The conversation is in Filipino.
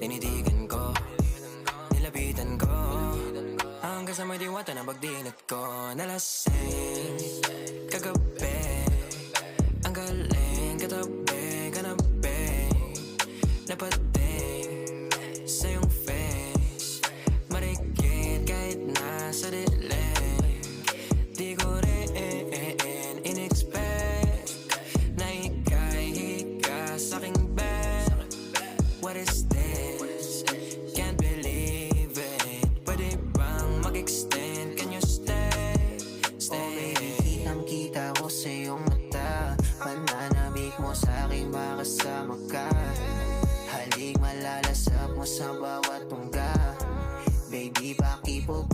Tinitigan ko, nilapitan ko, hanggang sa may diwata na pagdilat ko. Nalasing kagabi, ang galing katabi, kanabi, napating sa iyong face, marikit kahit nasa dilim. Di ko rin in-expect na ika'y hika sa'king bed. What is this? Can't believe it. Pwede bang mag-extend? Can you stay? Stay. Kitang-kita ko sa iyong mata, pananamig mo sa'king makasama ka. Halik malalasap mo sa bawat tungga. Baby, pakipog